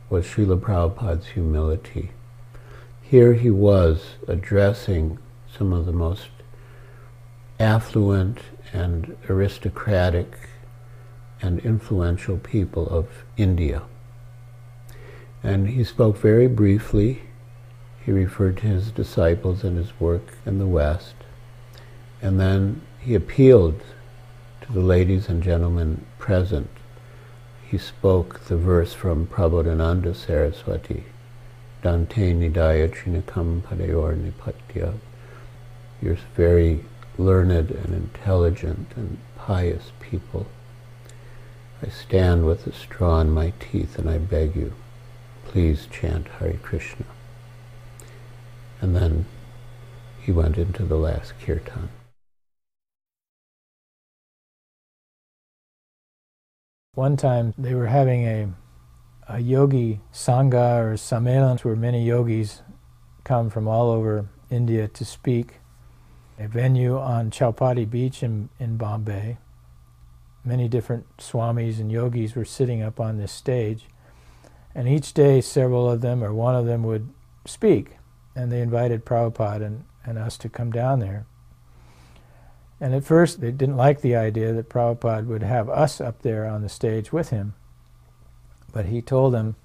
was Srila Prabhupada's humility. Here he was addressing some of the most affluent and aristocratic and influential people of India. And he spoke very briefly. He referred to his disciples and his work in the West. And then he appealed to the ladies and gentlemen present. He spoke the verse from Prabodhananda Saraswati, Dante Nidaya Trinakam Padayor Nipatya. You're very learned and intelligent and pious people. I stand with a straw in my teeth and I beg you, please chant Hare Krishna. And then he went into the last kirtan. One time they were having a yogi sangha or sammelan where many yogis come from all over India to speak. A venue on Chowpatty Beach in Bombay. Many different swamis and yogis were sitting up on this stage, and each day several of them or one of them would speak, and they invited Prabhupada and us to come down there. And at first they didn't like the idea that Prabhupada would have us up there on the stage with him, but he told them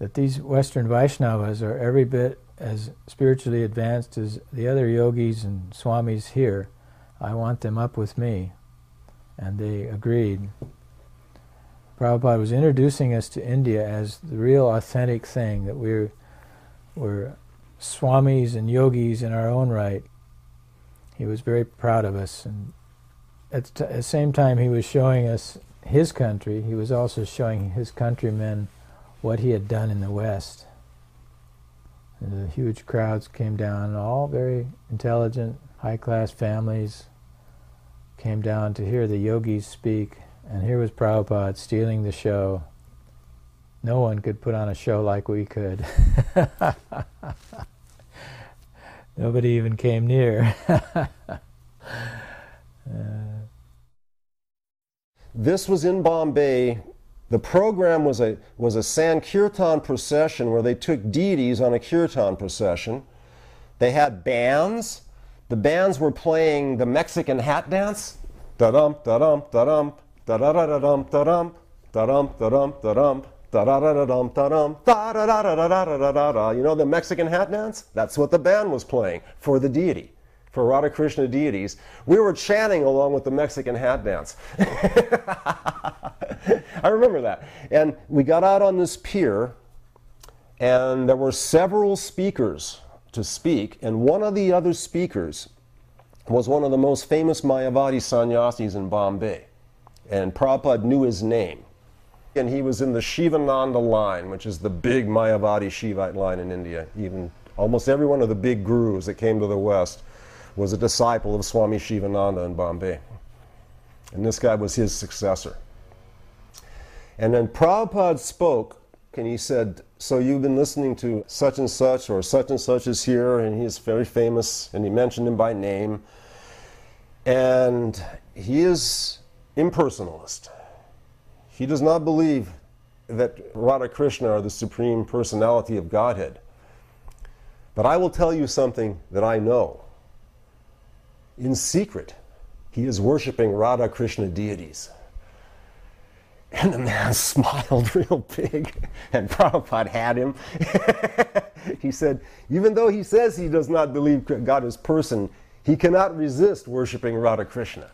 that these Western Vaishnavas are every bit as spiritually advanced as the other yogis and swamis here. I want them up with me. And they agreed. Prabhupada was introducing us to India as the real authentic thing, that we're swamis and yogis in our own right. He was very proud of us. And at the same time he was showing us his country, he was also showing his countrymen what he had done in the West. And the huge crowds came down, all very intelligent, high-class families came down to hear the yogis speak, and here was Prabhupada stealing the show. No one could put on a show like we could. Nobody even came near. This was in Bombay. The program was a Sankirtan procession where they took deities on a kirtan procession. They had bands. The bands were playing the Mexican hat dance. Da-dum, da-dum, da-dum, da-da-da-da-dum, da-dum, da-dum, da-dum, da-dum, da-da-da-da-dum, da-dum, da-da-da-da-da-da-da-da. You know the Mexican hat dance? That's what the band was playing for the deity, for Radha Krishna deities. We were chanting along with the Mexican hat dance. I remember that. And we got out on this pier, and there were several speakers to speak, and one of the other speakers was one of the most famous Mayavadi sannyasis in Bombay, and Prabhupada knew his name. And he was in the Shivananda line, which is the big Mayavadi Shivite line in India. Even almost every one of the big gurus that came to the West was a disciple of Swami Shivananda in Bombay. And this guy was his successor. And then Prabhupada spoke, and he said, so you've been listening to such and such, or such and such is here, and he's very famous, and he mentioned him by name. And he is impersonalist. He does not believe that Radha Krishna are the Supreme Personality of Godhead. But I will tell you something that I know. In secret, he is worshiping Radha Krishna deities. And the man smiled real big, and Prabhupada had him. He said, even though he says he does not believe God is person, he cannot resist worshiping Radha Krishna.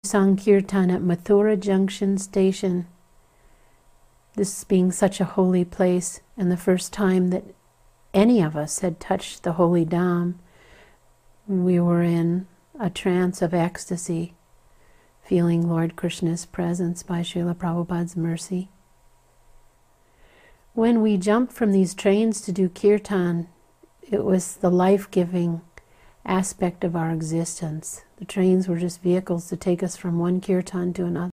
Sankirtan at Mathura Junction Station. This being such a holy place, and the first time that any of us had touched the holy Dham, we were in a trance of ecstasy, feeling Lord Krishna's presence by Srila Prabhupada's mercy. When we jumped from these trains to do kirtan, it was the life-giving aspect of our existence. The trains were just vehicles to take us from one kirtan to another.